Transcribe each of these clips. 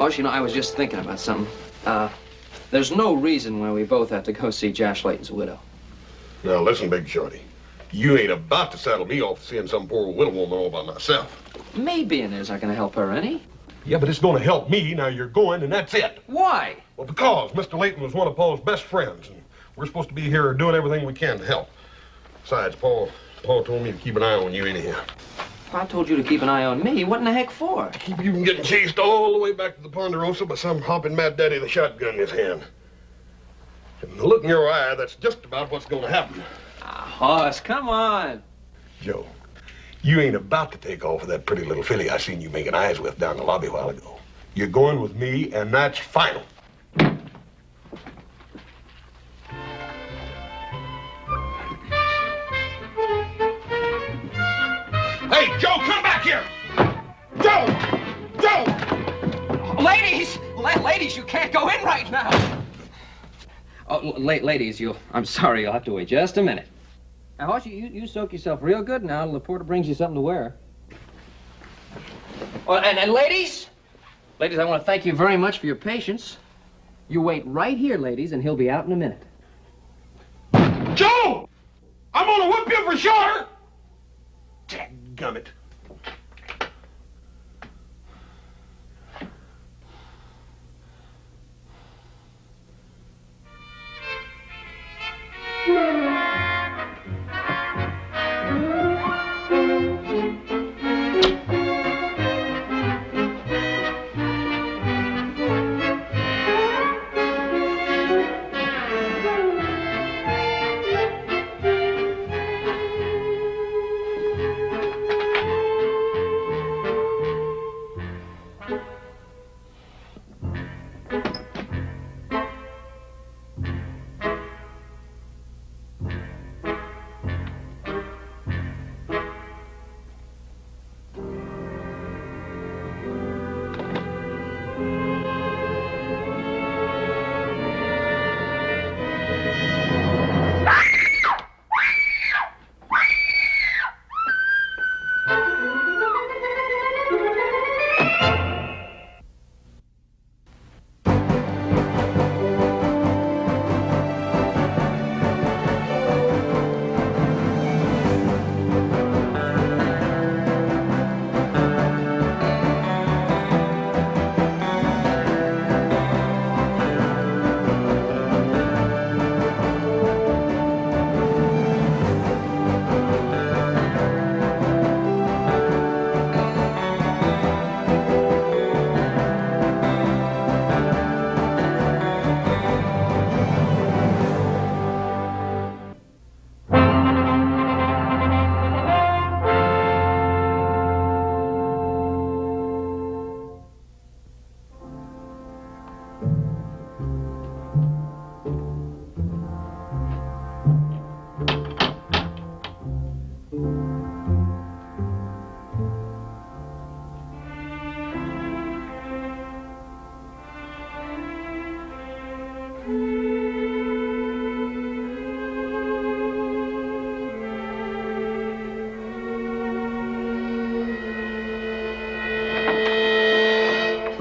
Boss, you know, I was just thinking about something. There's no reason why we both have to go see Josh Layton's widow. Now, listen, Big Shorty. You ain't about to saddle me off seeing some poor widow woman all by myself. Me being there's not gonna help her any. Yeah, but it's gonna help me. Now you're going, and that's it. Why? Well, because Mr. Layton was one of Paul's best friends, and we're supposed to be here doing everything we can to help. Besides, Paul told me to keep an eye on you anyhow. I told you to keep an eye on me. What in the heck for? To keep you from getting chased all the way back to the Ponderosa by some hopping mad daddy with a shotgun in his hand. And the look in your eye, that's just about what's gonna happen. Hoss, come on. Joe, you ain't about to take off with that pretty little filly I seen you making eyes with down the lobby a while ago. You're going with me, and that's final. Hey, Joe, come back here! Joe! Joe! Ladies! Ladies, you can't go in right now. Oh, ladies, I'm sorry, you'll have to wait just a minute. Now, Hoss, you soak yourself real good now till the porter brings you something to wear. Oh, and ladies, I want to thank you very much for your patience. You wait right here, ladies, and he'll be out in a minute. Joe! I'm gonna whip you for sure! Dadgummit.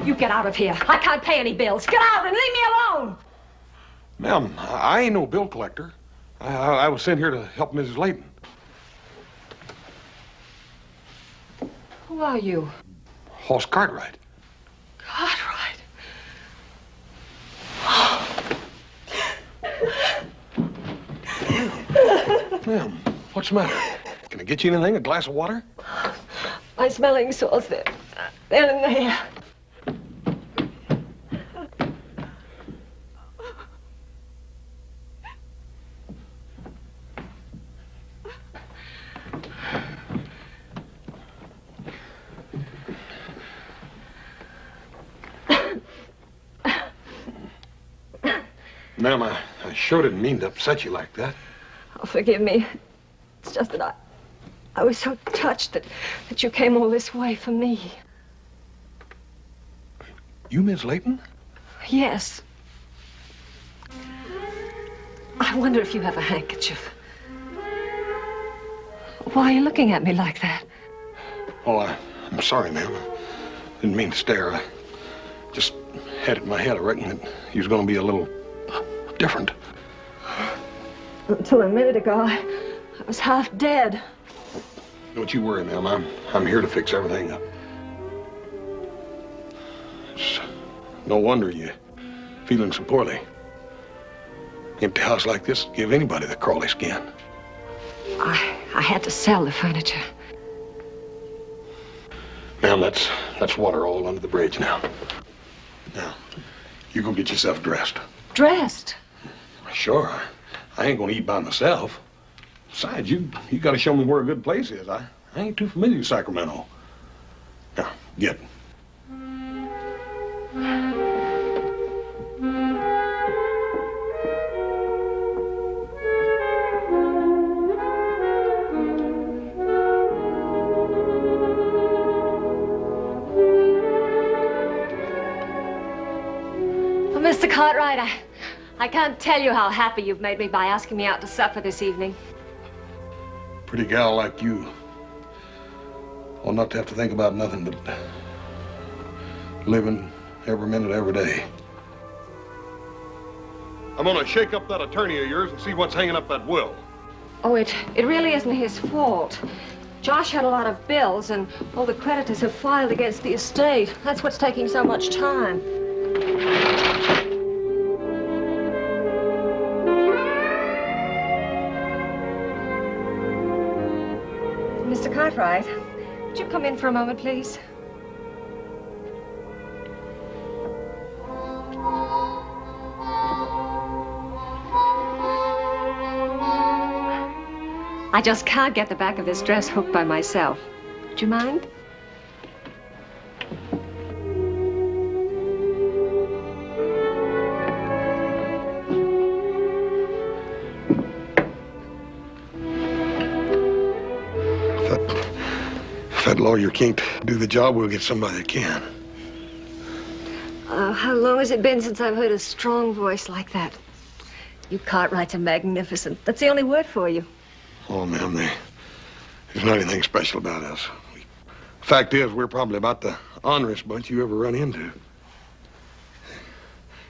You get out of here. I can't pay any bills. Get out and leave me alone. Ma'am, I ain't no bill collector. I was sent here to help Mrs. Layton. Who are you? Hoss Cartwright. Cartwright. Ma'am, what's the matter? Can I get you anything? A glass of water? My smelling salts, they're in there. Ma'am, I sure didn't mean to upset you like that. Oh, forgive me. It's just that I was so touched that you came all this way for me. You Miss Layton? Yes. I wonder if you have a handkerchief. Why are you looking at me like that? Oh, I'm sorry, ma'am. I didn't mean to stare. Just had it in my head, I reckon, that he was going to be a little different. Until a minute ago, I was half dead. Don't you worry, ma'am. I'm here to fix everything up. It's no wonder you're feeling so poorly. Empty house like this give anybody the crawly skin. I had to sell the furniture. Ma'am, that's water all under the bridge now. Now, you go get yourself dressed. Dressed? Sure. I ain't gonna eat by myself. Besides, you gotta show me where a good place is. I ain't too familiar with Sacramento. Now, get. Mr. Cartwright, I can't tell you how happy you've made me by asking me out to supper this evening. Pretty gal like you ought not to have to think about nothing but living every minute, every day. I'm gonna shake up that attorney of yours and see what's hanging up that will. Oh, it really isn't his fault. Josh had a lot of bills, and all the creditors have filed against the estate. That's what's taking so much time. Mr. Cartwright, would you come in for a moment, please? I just can't get the back of this dress hooked by myself. Would you mind? If that lawyer can't do the job, we'll get somebody that can. How long has it been since I've heard a strong voice like that? You Cartwrights are magnificent. That's the only word for you. Oh, ma'am, there's not anything special about us. Fact is, we're probably about the honorest bunch you ever run into.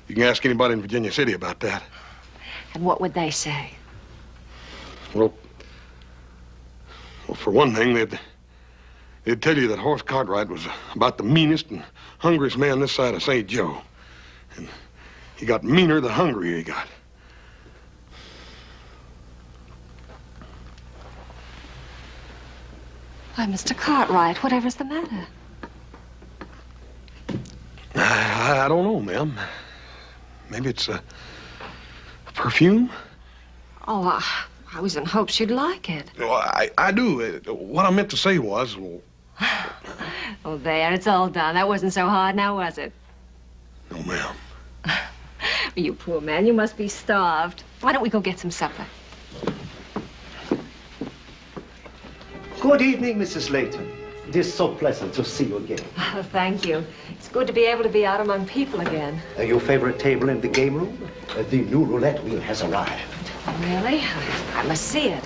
You can ask anybody in Virginia City about that. And what would they say? Well, for one thing, they'd tell you that Horace Cartwright was about the meanest and hungriest man this side of St. Joe. And he got meaner the hungrier he got. Why, Mr. Cartwright, whatever's the matter? I don't know, ma'am. Maybe it's a perfume? Oh, I was in hopes you'd like it. Well, I do. What I meant to say was, well... Oh, there, it's all done. That wasn't so hard now, was it? No, ma'am. You poor man, you must be starved. Why don't we go get some supper? Good evening, Mrs. Layton. It is so pleasant to see you again. Oh, thank you. It's good to be able to be out among people again. Your favorite table in the game room? The new roulette wheel has arrived. Really? I must see it.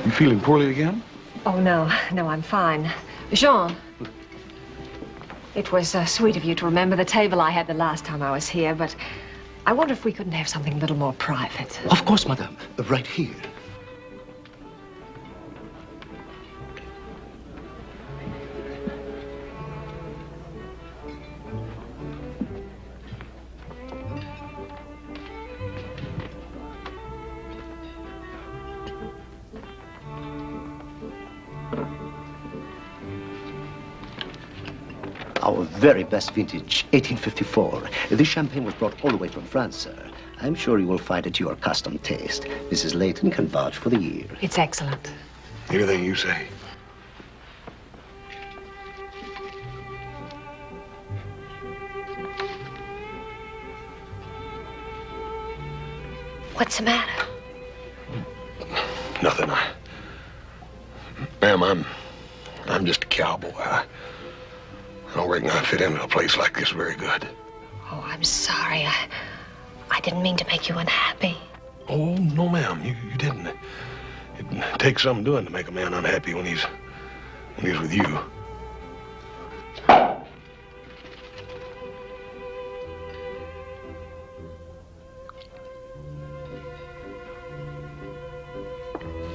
You feeling poorly again? Oh, no, I'm fine. Jean, it was sweet of you to remember the table I had the last time I was here, but I wonder if we couldn't have something a little more private. Of course, madame. Right here. Our very best vintage, 1854. This champagne was brought all the way from France, sir. I'm sure you will find it to your custom taste. Mrs. Layton can vouch for the year. It's excellent. Anything you say. What's the matter? Nothing. Ma'am, I'm just a cowboy. I don't reckon I fit into a place like this very good. Oh, I'm sorry. I didn't mean to make you unhappy. Oh, no, ma'am, you didn't. It takes some doing to make a man unhappy when he's with you.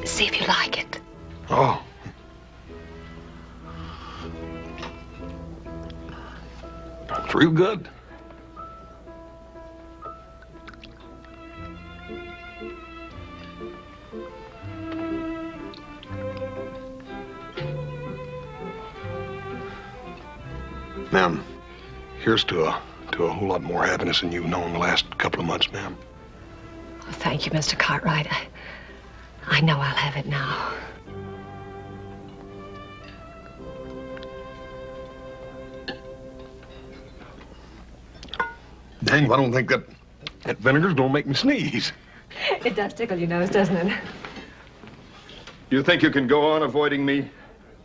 See if you like it. Oh. It's real good. Ma'am, here's to a whole lot more happiness than you've known the last couple of months, ma'am. Oh, thank you, Mr. Cartwright. I know I'll have it now. Dang, I don't think that vinegar's gonna make me sneeze. It does tickle your nose, doesn't it? You think you can go on avoiding me?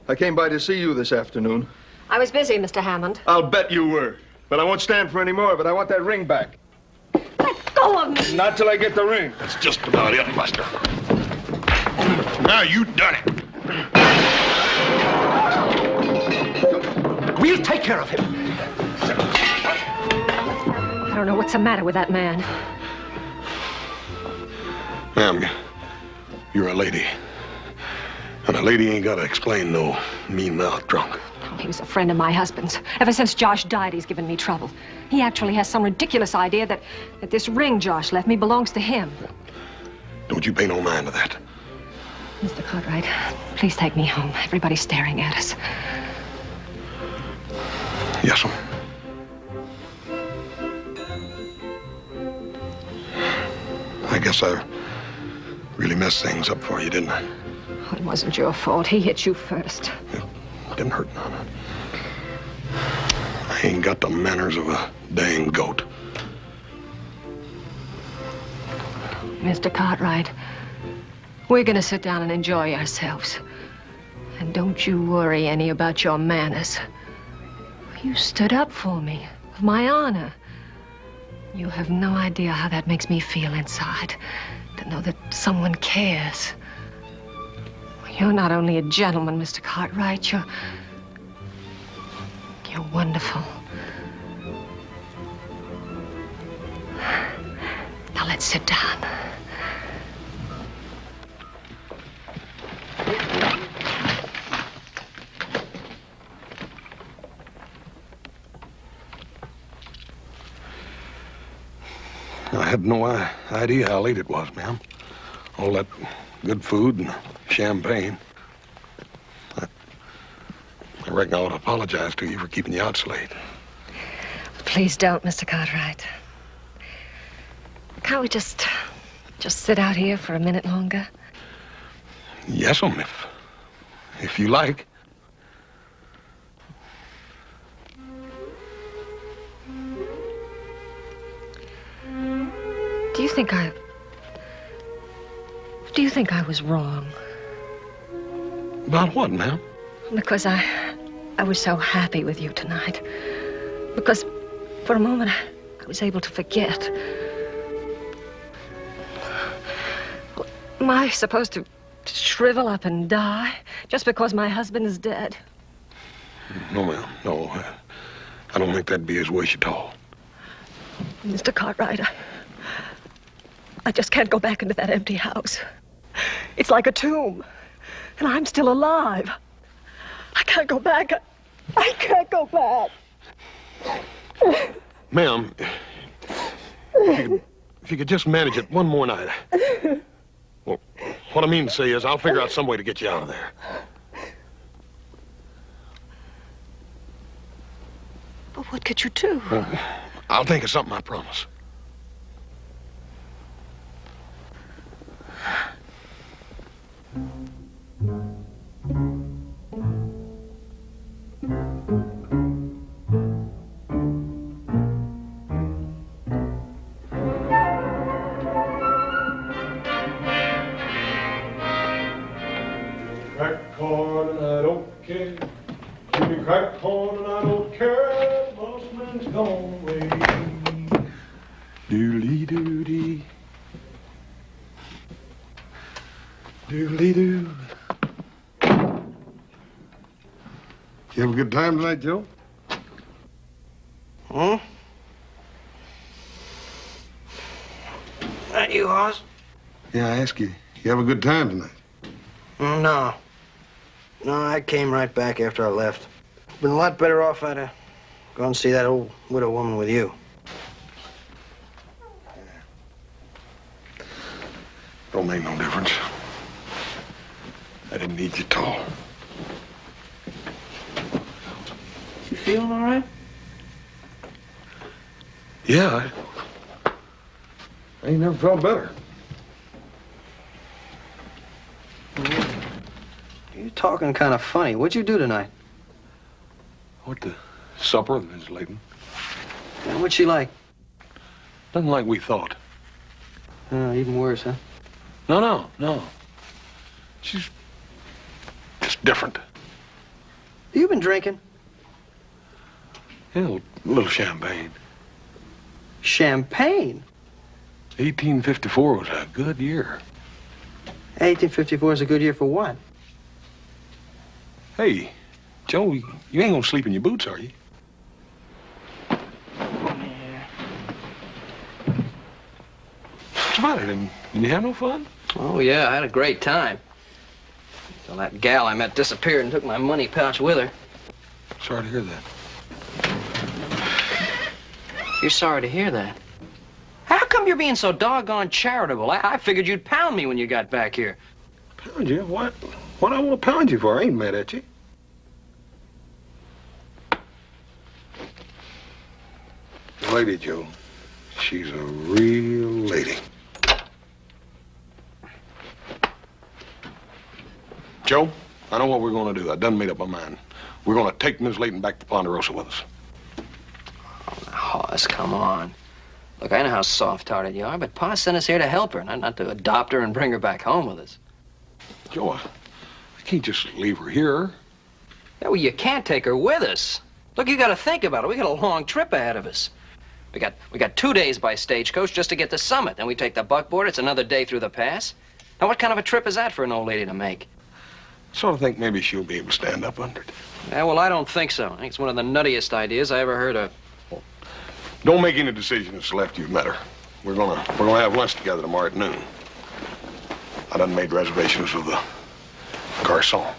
I came by to see you this afternoon. I was busy, Mr. Hammond. I'll bet you were. But I won't stand for any more, but I want that ring back. Let go of me! Not till I get the ring. That's just about it, Buster. Now you done it. We'll take care of him. I don't know what's the matter with that man. Ma'am, you're a lady. And a lady ain't gotta explain no mean-mouthed drunk. Oh, he was a friend of my husband's. Ever since Josh died, he's given me trouble. He actually has some ridiculous idea that this ring Josh left me belongs to him. Don't you pay no mind to that. Mr. Cartwright, please take me home. Everybody's staring at us. Yes, ma'am. I guess I really messed things up for you, didn't I? Oh, it wasn't your fault. He hit you first. It didn't hurt none. I ain't got the manners of a dang goat. Mr. Cartwright, we're gonna sit down and enjoy ourselves. And don't you worry any about your manners. You stood up for me, with my honor. You have no idea how that makes me feel inside, to know that someone cares. You're not only a gentleman, Mr. Cartwright, you're wonderful. Now let's sit down. I had no idea how late it was, ma'am. All that good food and champagne. I reckon I ought to apologize to you for keeping you out so late. Please don't, Mr. Cartwright. Can't we just sit out here for a minute longer? Yes, if you like. Do you think I was wrong? About what, ma'am? Because I was so happy with you tonight. Because for a moment I was able to forget. Am I supposed to shrivel up and die just because my husband is dead? No, ma'am, no. I don't think that'd be his wish at all. Mr. Cartwright, I just can't go back into that empty house. It's like a tomb, and I'm still alive. I can't go back. I can't go back. Ma'am, if you could just manage it one more night. Well, what I mean to say is I'll figure out some way to get you out of there. But what could you do? Well, I'll think of something, I promise. Crack corn and I don't care. Give me crack corn and I don't care. Boss man's gone away. Doodly doody. Doodly-doo. You have a good time tonight, Joe? Hmm? That you, Hoss? Yeah, I ask you. You have a good time tonight? No. No, I came right back after I left. Been a lot better off I'd go and see that old widow woman with you. Don't make no difference. I didn't need you at all. You feeling all right? Yeah, I ain't never felt better. You're talking kind of funny. What'd you do tonight? Went to supper with Mrs. Layton. Yeah, what's she like? Nothing like we thought. Even worse, huh? No. She's just different. You been drinking? Yeah, a little champagne. Champagne? 1854 was a good year. 1854 is a good year for what? Hey, Joe, you ain't gonna sleep in your boots, are you? What's the matter? Didn't you have no fun? Oh, yeah, I had a great time. Till that gal I met disappeared and took my money pouch with her. Sorry to hear that. You're sorry to hear that. How come you're being so doggone charitable? I figured you'd pound me when you got back here. Pound you? What? What I want to pound you for? I ain't mad at you. The lady, Joe. She's a real lady. Joe, I know what we're going to do. I done made up my mind. We're going to take Miss Layton back to Ponderosa with us. Oh, now, Hoss, come on. Look, I know how soft-hearted you are, but Pa sent us here to help her, not to adopt her and bring her back home with us. Joe, I can't just leave her here. Yeah, well, you can't take her with us. Look, you got to think about it. We got a long trip ahead of us. We got 2 days by stagecoach just to get to Summit. Then we take the buckboard. It's another day through the pass. Now, what kind of a trip is that for an old lady to make? Sort of think maybe she'll be able to stand up under it. Yeah, well, I don't think so. I think it's one of the nuttiest ideas I ever heard of. Don't make any decision that's left you've met her. We're gonna have lunch together tomorrow at noon. I done made reservations with the garçon.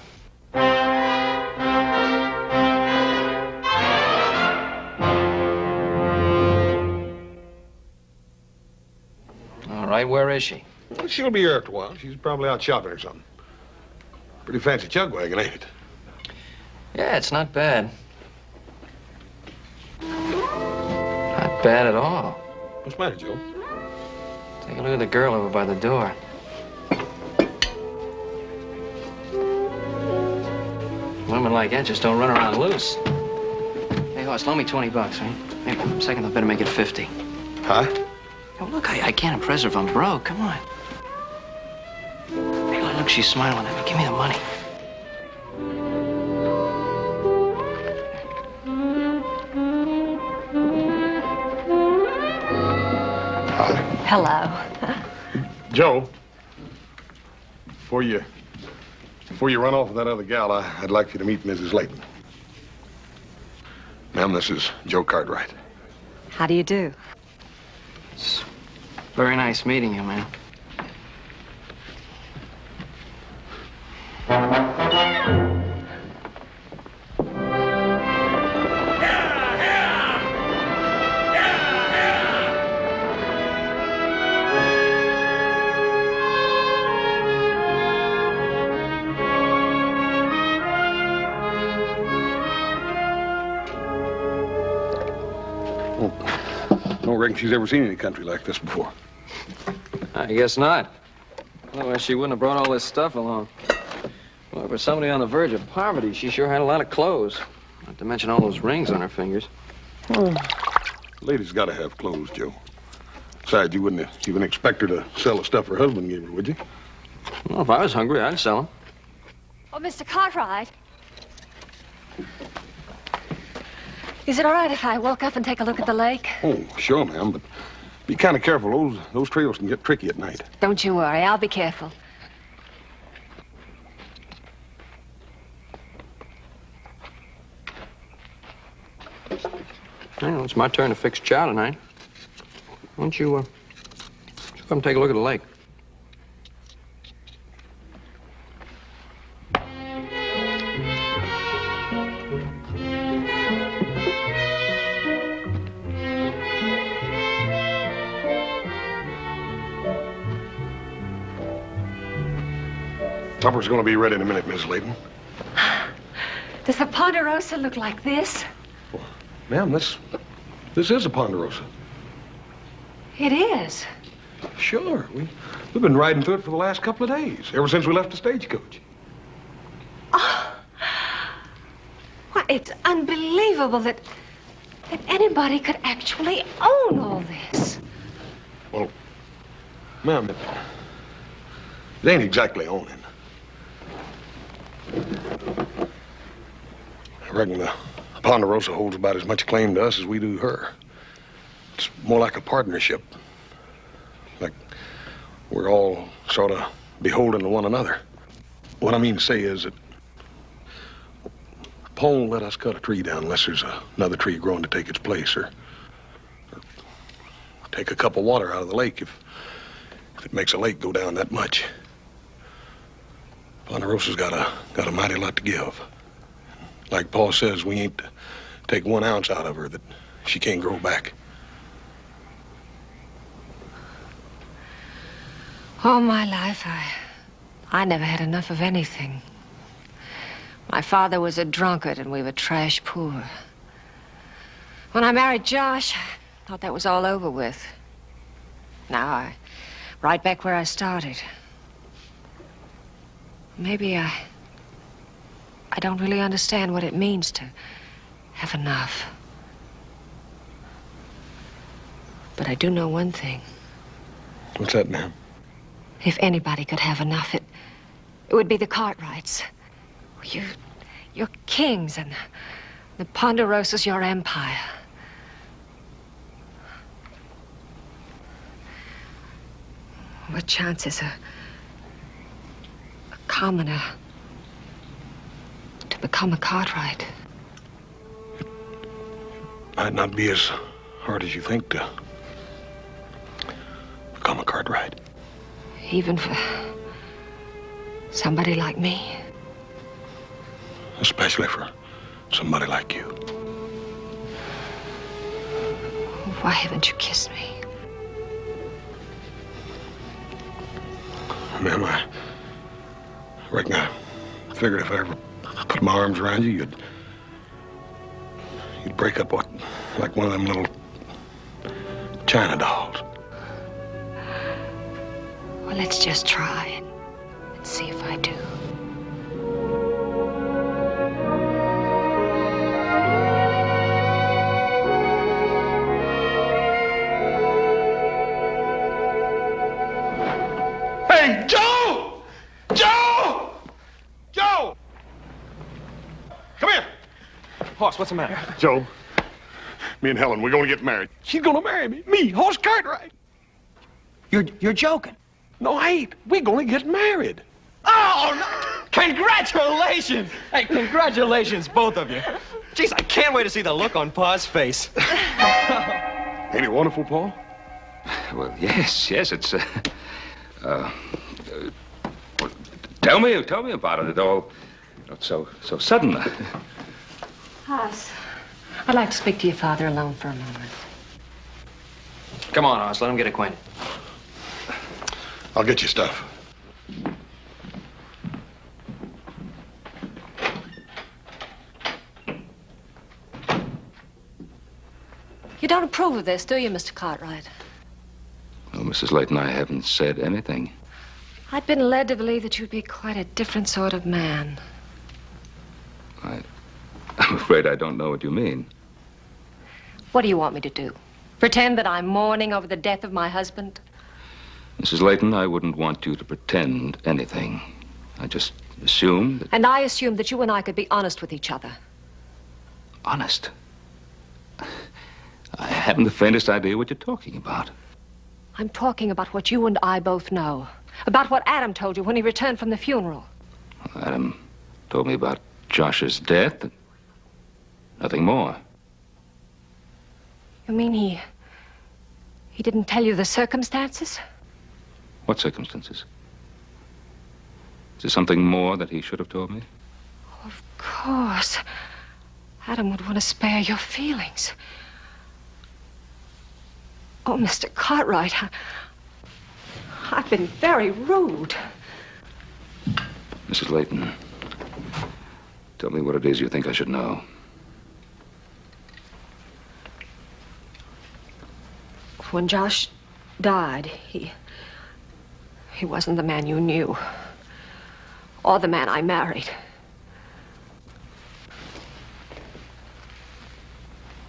All right, where is she? Well, she'll be here after a while. She's probably out shopping or something. Pretty fancy chug wagon, ain't it? Yeah, it's not bad. Not bad at all. What's the matter, Joe? Take a look at the girl over by the door. Women like that just don't run around loose. Hey, Hoss, loan me 20 bucks, right? Hey, for a second, I better make it 50. Huh? Oh, look, I can't impress her if I'm broke. Come on. Hey, look, she's smiling at me. Give me the money. Hello. Joe, before you run off with that other gal, I'd like you to meet Mrs. Layton. Ma'am, this is Joe Cartwright. How do you do? It's very nice meeting you, man. Don't reckon she's ever seen any country like this before. I guess not. Otherwise, she wouldn't have brought all this stuff along. Well, for somebody on the verge of poverty, she sure had a lot of clothes. Not to mention all those rings on her fingers. Ladies gotta have clothes, Joe. Besides, you wouldn't even expect her to sell the stuff her husband gave her, would you? Well, if I was hungry, I'd sell them. Oh, Mr. Cartwright. Is it all right if I woke up and take a look at the lake? Oh, sure, ma'am, but be kind of careful. Those trails can get tricky at night. Don't you worry. I'll be careful. Well, it's my turn to fix chow tonight. Why don't you come take a look at the lake? Supper's gonna be ready in a minute, Miss Layton. Does the Ponderosa look like this? Ma'am, this is a Ponderosa. It is. Sure. We've been riding through it for the last couple of days, ever since we left the stagecoach. Oh. Well, it's unbelievable that anybody could actually own all this. Well, ma'am, it ain't exactly owning. I reckon the Ponderosa holds about as much claim to us as we do her. It's more like a partnership. Like we're all sort of beholden to one another. What I mean to say is that Paul won't let us cut a tree down unless there's another tree growing to take its place, or take a cup of water out of the lake if it makes a lake go down that much. Ponderosa's got a mighty lot to give. Like Paul says, we ain't to take 1 ounce out of her that she can't grow back. All my life, I never had enough of anything. My father was a drunkard and we were trash poor. When I married Josh, I thought that was all over with. Now right back where I started. Maybe I don't really understand what it means to have enough. But I do know one thing. What's that, ma'am? If anybody could have enough, it would be the Cartwrights. You're kings, and the Ponderosa's your empire. What chance is a commoner to become a Cartwright? Might not be as hard as you think to become a Cartwright. Even for somebody like me? Especially for somebody like you. Why haven't you kissed me? Ma'am, I reckon I figured if I ever put my arms around you, you'd break up like one of them little China dolls. Well, let's just try and see if I do. Hey, Joe! Joe! Joe! Come here. Hoss, what's the matter? Joe, me and Helen, we're going to get married. She's going to marry me. Me, Hoss Cartwright. You're joking. No, I ain't. We're going to get married. Oh, no. Congratulations! Hey, congratulations, both of you. Jeez, I can't wait to see the look on Pa's face. Ain't it wonderful, Paul? Well, yes, it's, well, tell me about it. It all, so sudden. Hoss, I'd like to speak to your father alone for a moment. Come on, Hoss, let him get acquainted. I'll get you stuff. You don't approve of this, do you, Mr. Cartwright? Well, Mrs. Layton, I haven't said anything. I'd been led to believe that you'd be quite a different sort of man. I'm afraid I don't know what you mean. What do you want me to do? Pretend that I'm mourning over the death of my husband? Mrs. Layton, I wouldn't want you to pretend anything. I just assumed that... And I assumed that you and I could be honest with each other. Honest? I haven't the faintest idea what you're talking about. I'm talking about what you and I both know. About what Adam told you when he returned from the funeral. Adam told me about Josh's death and nothing more. You mean he didn't tell you the circumstances? What circumstances? Is there something more that he should have told me? Of course. Adam would want to spare your feelings. Oh, Mr. Cartwright, I've been very rude. Mrs. Layton, tell me what it is you think I should know. When Josh died, he wasn't the man you knew, or the man I married.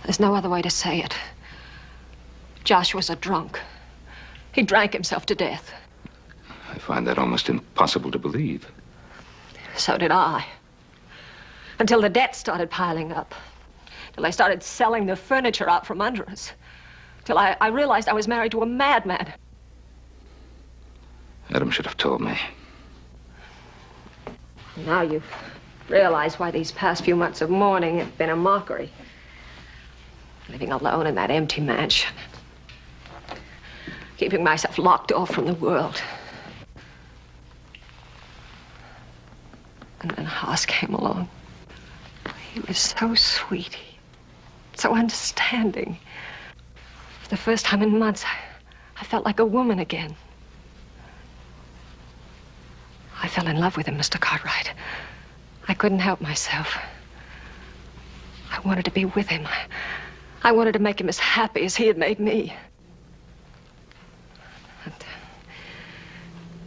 There's no other way to say it. Josh was a drunk. He drank himself to death. I find that almost impossible to believe. So did I. Until the debt started piling up. Till I started selling the furniture out from under us. Till I realized I was married to a madman. Adam should have told me. Now you realize why these past few months of mourning have been a mockery. Living alone in that empty mansion. Keeping myself locked off from the world. And then Haas came along. He was so sweet, so understanding. For the first time in months, I felt like a woman again. I fell in love with him, Mr. Cartwright. I couldn't help myself. I wanted to be with him. I wanted to make him as happy as he had made me. And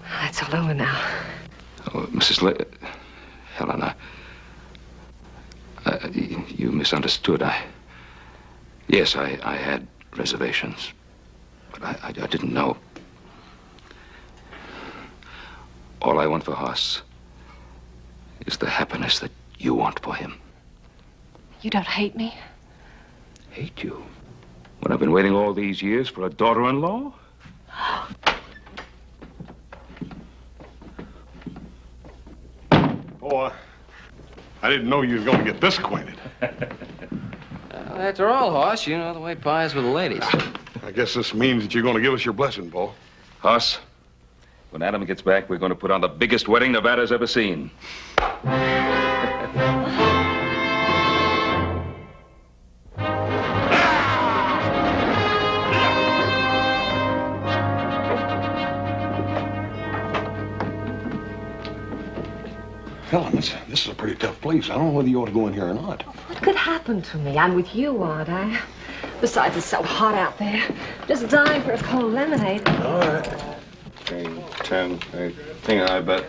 that's all over now. Oh, Helena, you misunderstood. Yes, I had reservations, but I didn't know. All I want for Haas is the happiness that you want for him. You don't hate me? Hate you? When I've been waiting all these years for a daughter-in-law? Oh, I didn't know you was going to get this acquainted. After all, Hoss, you know the way pie is with the ladies. I guess this means that you're going to give us your blessing, Paul. Haas, when Adam gets back, we're going to put on the biggest wedding Nevada's ever seen. Helen, this is a pretty tough place. I don't know whether you ought to go in here or not. What could happen to me? I'm with you, aren't I? Besides, it's so hot out there. Just dying for a cold lemonade. All right. 10, 18, I bet.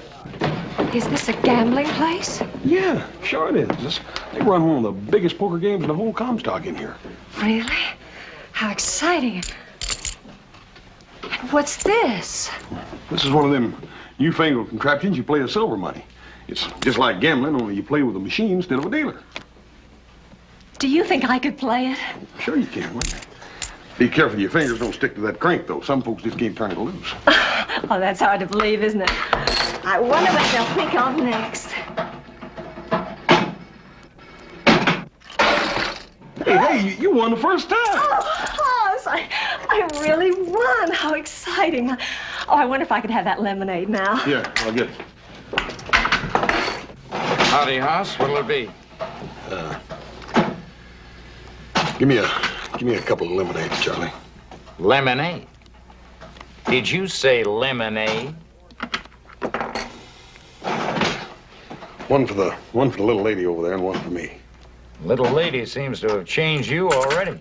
Is this a gambling place? Yeah, sure it is. They run one of the biggest poker games in the whole Comstock in here. Really? How exciting. And what's this? This is one of them newfangled contraptions you play with silver money. It's just like gambling, only you play with a machine instead of a dealer. Do you think I could play it? Sure you can. Be careful your fingers don't stick to that crank, though. Some folks just can't turn it loose. Oh, that's hard to believe, isn't it? I wonder what they'll pick on next. Hey, you won the first time. Oh, Hoss, I really won. How exciting. Oh, I wonder if I could have that lemonade now. Yeah, I'll get it. Howdy, Hoss. What'll it be? Give me a couple of lemonades, Charlie. Lemonade. Did you say lemonade? One for the little lady over there and one for me. Little lady seems to have changed you already.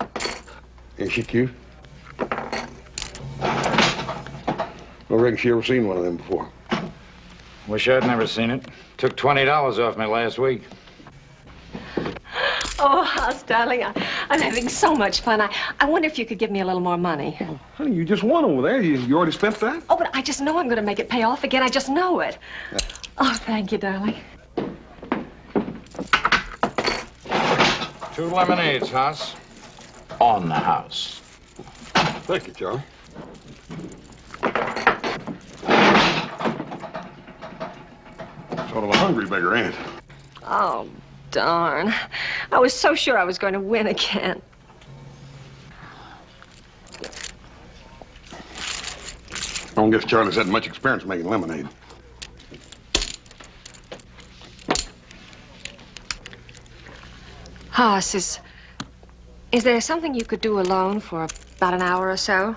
Ain't she cute? I reckon she ever seen one of them before. Wish I'd never seen it. Took $20 off me last week. Oh, Hoss, darling, I'm having so much fun. I wonder if you could give me a little more money. Honey, you just won over there. You already spent that? Oh, but I just know I'm going to make it pay off again. I just know it. Oh, thank you, darling. 2 lemonades, Hoss. On the house. Thank you, Charlie. Sort of a hungry beggar, ain't it? Oh, darn. I was so sure I was going to win again. don't guess Charlie's had much experience making lemonade. Hoss, is there something you could do alone for about an hour or so?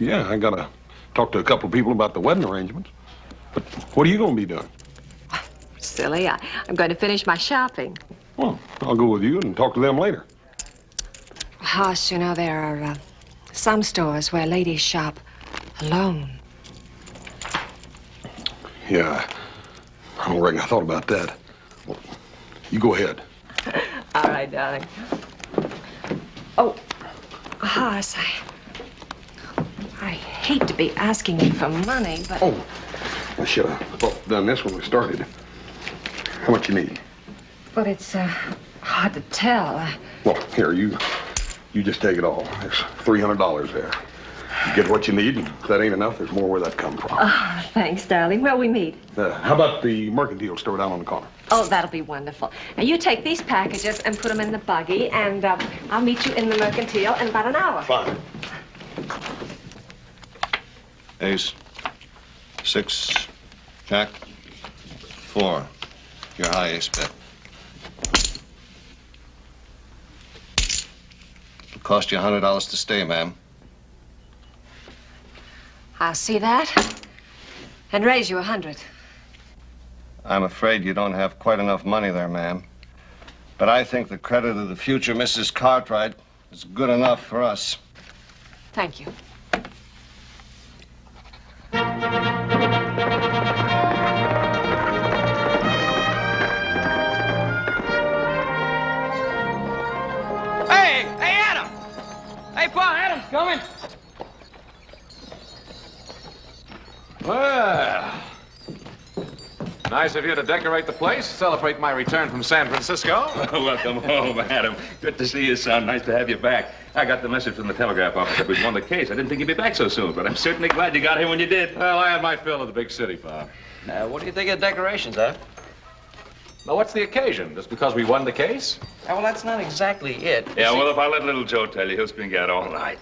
Yeah, I gotta talk to a couple of people about the wedding arrangements. But what are you gonna be doing? Silly, I'm going to finish my shopping. Well, I'll go with you and talk to them later. Hoss, you know, there are some stores where ladies shop alone. Yeah, I don't reckon I thought about that. Well, you go ahead. All right, darling. Oh, Hoss, I hate to be asking you for money, but... Oh, I should have done this when we started. How much you need? But it's hard to tell. Well, here, you just take it all. There's $300 there. You get what you need, and if that ain't enough, there's more where that come from. Oh, thanks, darling. Where'll we meet? How about the mercantile store down on the corner? Oh, that'll be wonderful. Now, you take these packages and put them in the buggy, and I'll meet you in the mercantile in about an hour. Fine. Ace. 6. Jack. 4. Your high ace bet. It'll cost you $100 to stay, ma'am. I'll see that. And raise you 100. I'm afraid you don't have quite enough money there, ma'am. But I think the credit of the future Mrs. Cartwright is good enough for us. Thank you. Hey, Adam! Hey, Pa, Adam's coming. Well, nice of you to decorate the place, celebrate my return from San Francisco. Welcome home, Adam. Good to see you, son. Nice to have you back. I got the message from the telegraph office that we'd won the case. I didn't think you'd be back so soon, but I'm certainly glad you got here when you did. Well, I had my fill of the big city, Pa. What do you think of the decorations, Adam? Now, what's the occasion? Just because we won the case? Well, that's not exactly it. Yeah, well, if I let little Joe tell you, he'll spin you out all night.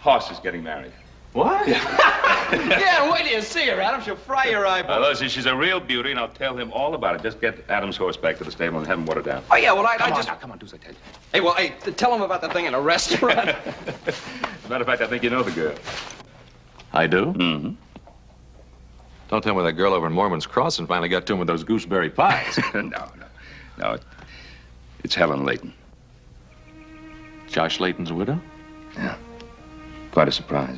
Hoss is getting married. What? Yeah, wait till you see her, Adam. She'll fry your eyeballs. Listen, she's a real beauty, and I'll tell him all about it. Just get Adam's horse back to the stable and have him water down. Oh, yeah, well, I just... Now, come on, do as I tell you. Hey, well, hey, tell him about the thing in the restaurant. As a matter of fact, I think you know the girl. I do? Mm-hmm. Don't tell me that girl over in Mormon's Crossing finally got to him with those gooseberry pies. No. It's Helen Layton. Josh Layton's widow? Yeah. Quite a surprise.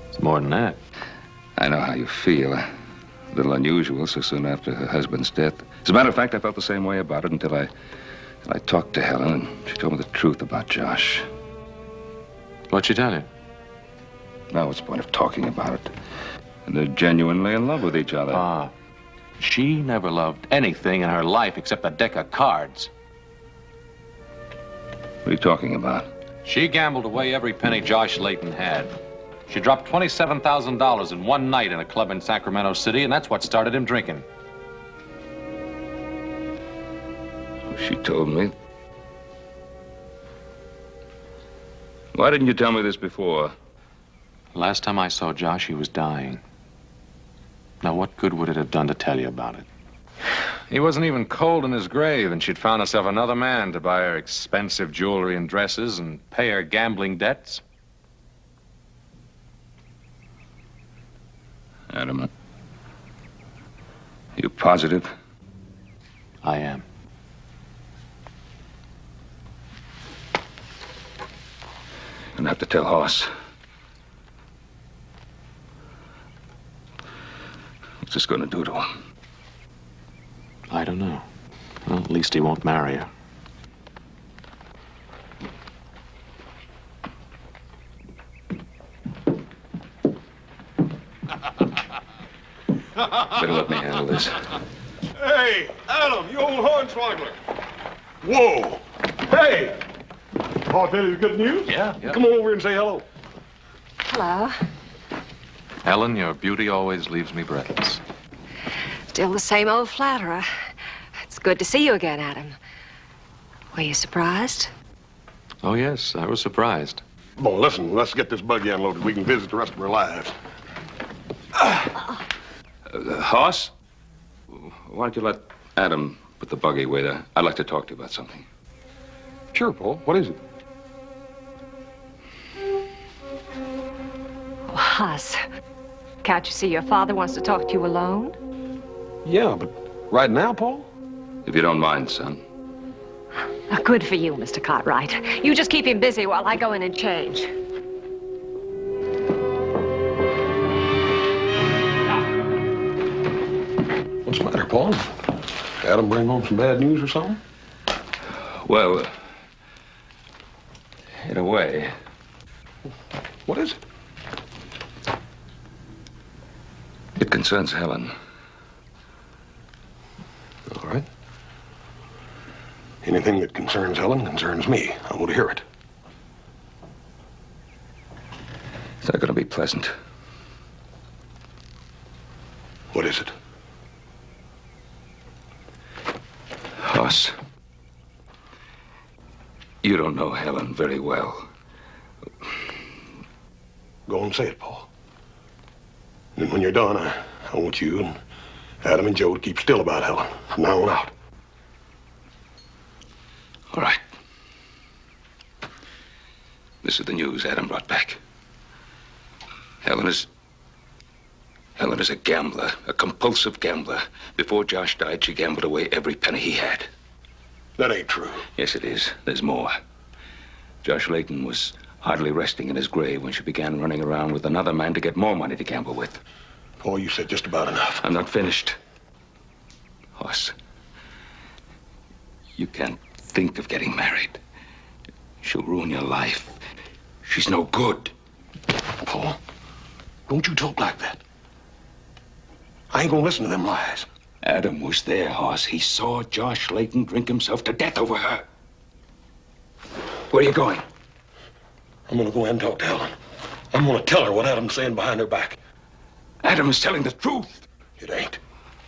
It's more than that. I know how you feel. A little unusual so soon after her husband's death. As a matter of fact, I felt the same way about it until I talked to Helen, and she told me the truth about Josh. What'd she tell you? Now, what's the point of talking about it? And they're genuinely in love with each other. She never loved anything in her life except a deck of cards. What are you talking about? She gambled away every penny Josh Layton had. She dropped $27,000 in one night in a club in Sacramento City, and that's what started him drinking. She told me. Why didn't you tell me this before? Last time I saw Josh, he was dying. Now, what good would it have done to tell you about it? He wasn't even cold in his grave, and she'd found herself another man to buy her expensive jewelry and dresses and pay her gambling debts. Adam, you positive? I am. You're gonna have to tell Hoss. What's this gonna do to him? I don't know. Well, at least he won't marry her. Better let me handle this. Hey, Adam, you old hornswoggler. Whoa. Hey. I'll tell you the good news. Yeah. Come on over and say hello. Hello. Helen, your beauty always leaves me breathless. Still the same old flatterer. It's good to see you again, Adam. Were you surprised? Oh, yes, I was surprised. Boy, listen, let's get this buggy unloaded. We can visit the rest of our lives. Hoss? Why don't you let Adam put the buggy away there? I'd like to talk to you about something. Sure, Paul. What is it? Oh, Huss, can't you see your father wants to talk to you alone? Yeah, but right now, Paul? If you don't mind, son. Good for you, Mr. Cartwright. You just keep him busy while I go in and change. What's the matter, Paul? Adam bring home some bad news or something? Well, in a way. What is it? It concerns Helen. All right. Anything that concerns Helen concerns me. I want to hear it. It's not going to be pleasant. What is it? Hoss, you don't know Helen very well. Go and say it, Paul. And when you're done, I want you and Adam and Joe to keep still about Helen from now on out. All right. This is the news Adam brought back. Helen is a gambler, a compulsive gambler. Before Josh died, she gambled away every penny he had. That ain't true. Yes, it is. There's more. Josh Layton was hardly resting in his grave when she began running around with another man to get more money to gamble with. Paul, you said just about enough. I'm not finished. Hoss, you can't think of getting married. She'll ruin your life. She's no good. Paul, don't you talk like that. I ain't gonna listen to them lies. Adam was there, Hoss. He saw Josh Layton drink himself to death over her. Where are you going? I'm gonna go ahead and talk to Helen. I'm gonna tell her what Adam's saying behind her back. Adam is telling the truth. It ain't.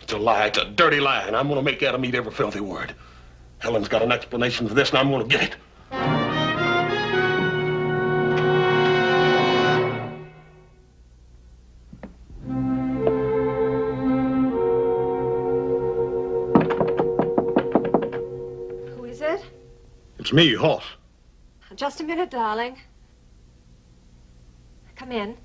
It's a lie. It's a dirty lie, and I'm gonna make Adam eat every filthy word. Helen's got an explanation for this, and I'm gonna get it. Who is it? It's me, Hoss. Just a minute, darling. Come in.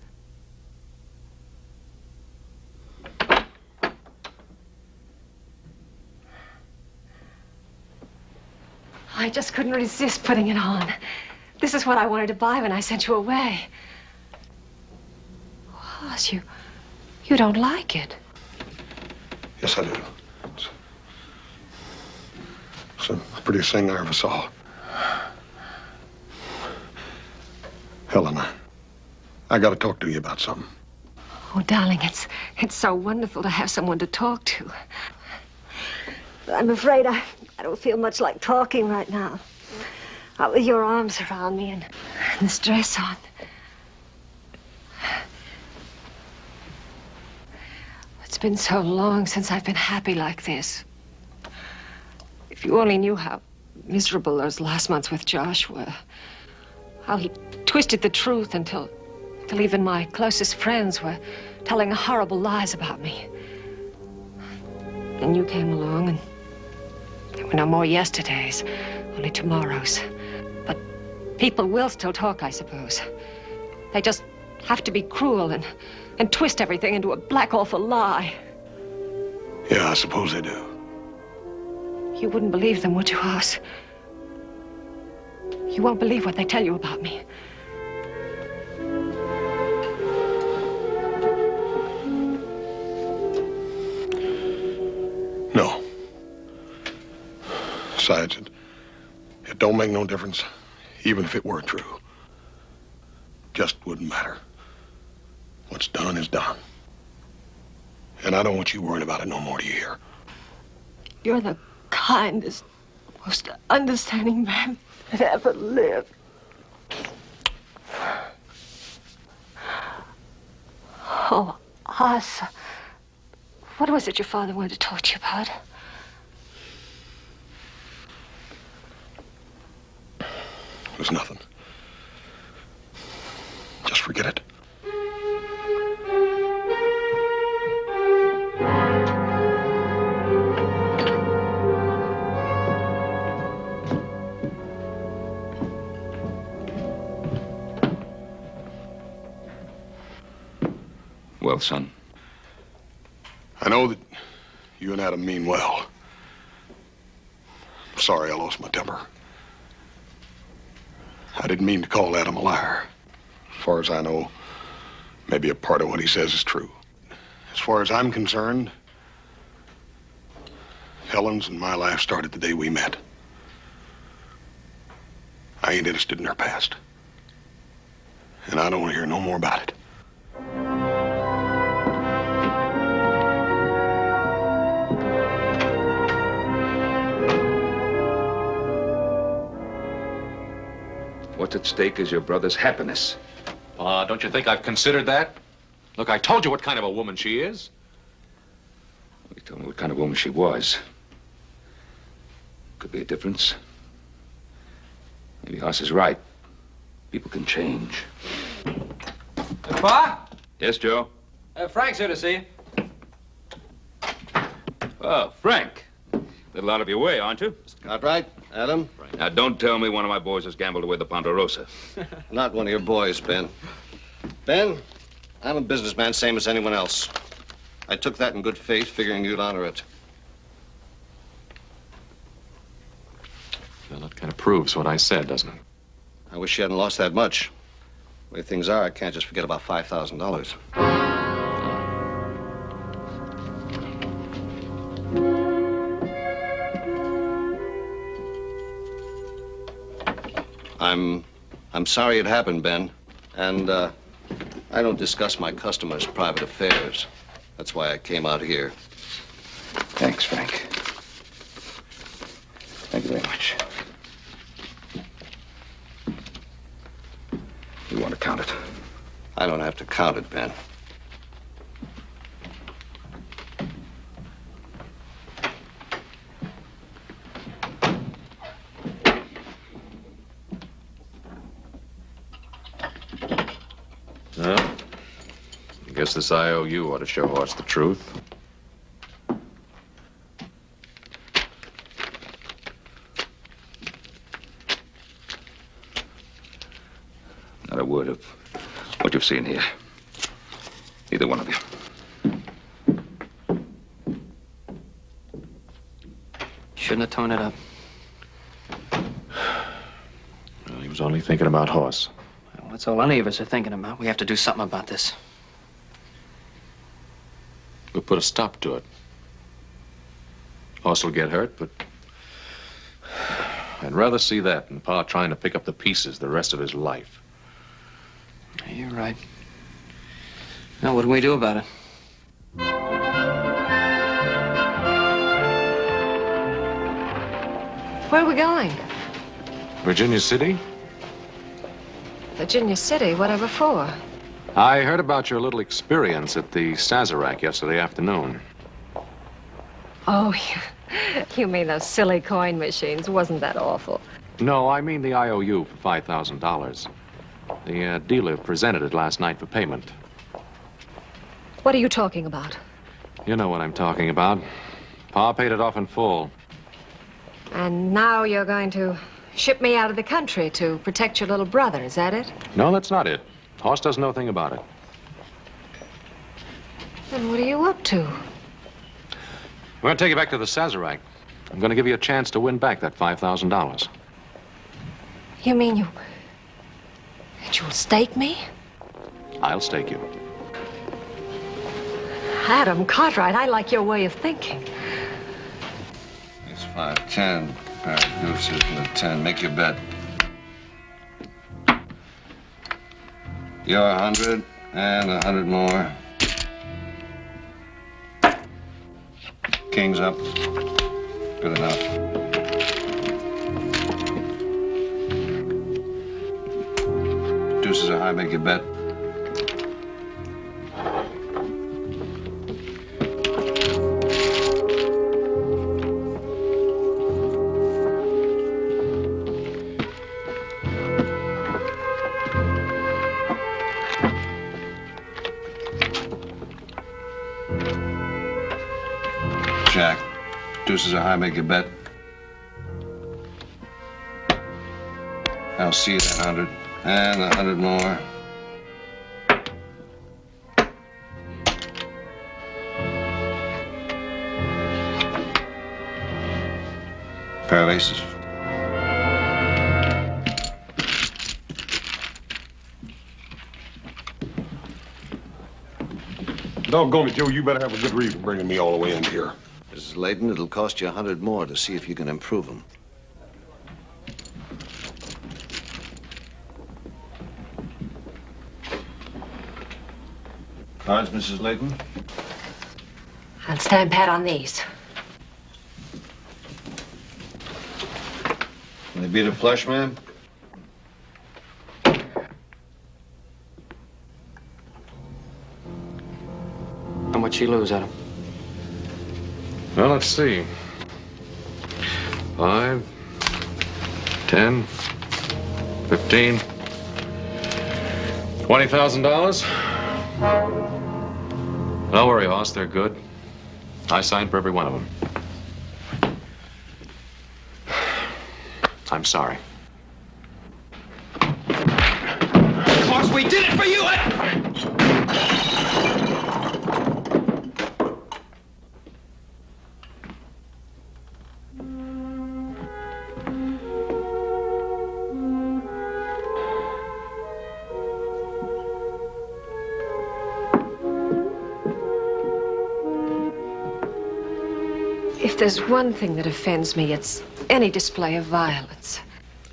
I just couldn't resist putting it on. This is what I wanted to buy when I sent you away. Hoss, you don't like it. Yes, I do. It's the prettiest thing I ever saw. Helen, I gotta talk to you about something. Oh, darling, it's so wonderful to have someone to talk to. But I'm afraid I don't feel much like talking right now. Not with your arms around me and this dress on. It's been so long since I've been happy like this. If you only knew how miserable those last months with Josh were. How he twisted the truth until even my closest friends were telling horrible lies about me. And you came along, and there were no more yesterdays, only tomorrows. But people will still talk, I suppose. They just have to be cruel and twist everything into a black, awful lie. Yeah, I suppose they do. You wouldn't believe them, would you, Hoss? You won't believe what they tell you about me. No. Besides, it don't make no difference, even if it were true. Just wouldn't matter. What's done is done. And I don't want you worrying about it no more, do you hear? You're the kindest, most understanding man that ever lived. Oh, Hoss, what was it your father wanted to talk to you about? It was nothing. forget it. Well, son. I know that you and Adam mean well. I'm sorry I lost my temper. I didn't mean to call Adam a liar. As far as I know, maybe a part of what he says is true. As far as I'm concerned, Helen's and my life started the day we met. I ain't interested in her past. And I don't want to hear no more about it. What's at stake is your brother's happiness. Don't you think I've considered that? Look, I told you what kind of a woman she is. You told me what kind of woman she was. Could be a difference. Maybe Hoss is right. People can change. Pa? Yes, Joe? Frank's here to see you. Oh, Frank. Little out of your way, aren't you? Cartwright, Adam? Now, don't tell me one of my boys has gambled away the Ponderosa. Not one of your boys, Ben. Ben, I'm a businessman, same as anyone else. I took that in good faith, figuring you'd honor it. Well, that kind of proves what I said, doesn't it? I wish you hadn't lost that much. The way things are, I can't just forget about $5,000. I'm sorry it happened, Ben. And, I don't discuss my customers' private affairs. That's why I came out here. Thanks, Frank. Thank you very much. You want to count it? I don't have to count it, Ben. Well, I guess this IOU ought to show Hoss the truth. Not a word of what you've seen here. Either one of you. Shouldn't have torn it up. Well, he was only thinking about Hoss. Well, that's all any of us are thinking about. We have to do something about this. We'll put a stop to it. Hoss will get hurt, but I'd rather see that than Pa trying to pick up the pieces the rest of his life. You're right. Now, what do we do about it? Where are we going? Virginia City? Virginia City, whatever for? I heard about your little experience at the Sazerac yesterday afternoon. Oh, you mean those silly coin machines. Wasn't that awful? No, I mean the IOU for $5,000. The dealer presented it last night for payment. What are you talking about? You know what I'm talking about. Pa paid it off in full. And now you're going to ship me out of the country to protect your little brother, is that it? No, that's not it. Hoss doesn't know a thing about it. Then what are you up to? We're going to take you back to the Sazerac. I'm going to give you a chance to win back that $5,000. You mean you'll stake me? I'll stake you. Adam Cartwright, I like your way of thinking. It's 5-10. Pair of deuces and a 10. Make your bet. You're 100 and 100 more. King's up. Good enough. Deuces are high. Make your bet. Jack, deuces are high, make your bet. I'll see you at 100. And 100 more. Pair of aces. Doggone it, Joe, you better have a good reason bringing me all the way in here. Mrs. Layton, it'll cost you 100 more to see if you can improve them. Cards, Mrs. Layton? I'll stand pat on these. Can they beat a flush, ma'am? How much she lose, Adam? Well, let's see. 5, 10, 15, $20,000. Don't worry, Hoss, they're good. I signed for every one of them. I'm sorry. Hoss, we did it for you! If there's one thing that offends me, it's any display of violence.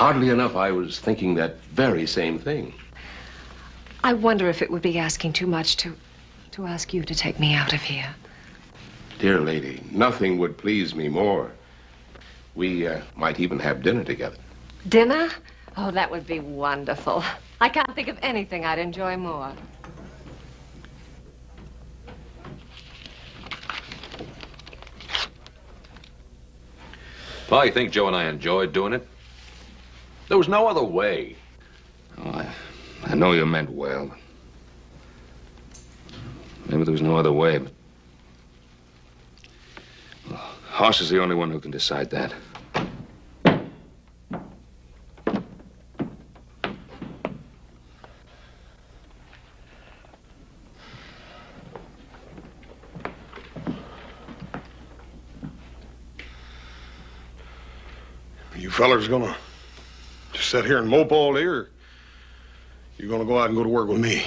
Oddly enough, I was thinking that very same thing. I wonder if it would be asking too much to ask you to take me out of here. Dear lady, nothing would please me more. We might even have dinner together. Dinner? Oh, that would be wonderful. I can't think of anything I'd enjoy more. Well, you think Joe and I enjoyed doing it? There was no other way. Oh, I know you meant well. Maybe there was no other way, but... Well, Hoss is the only one who can decide that. You fellers gonna just sit here and mope all day, or you gonna go out and go to work with me?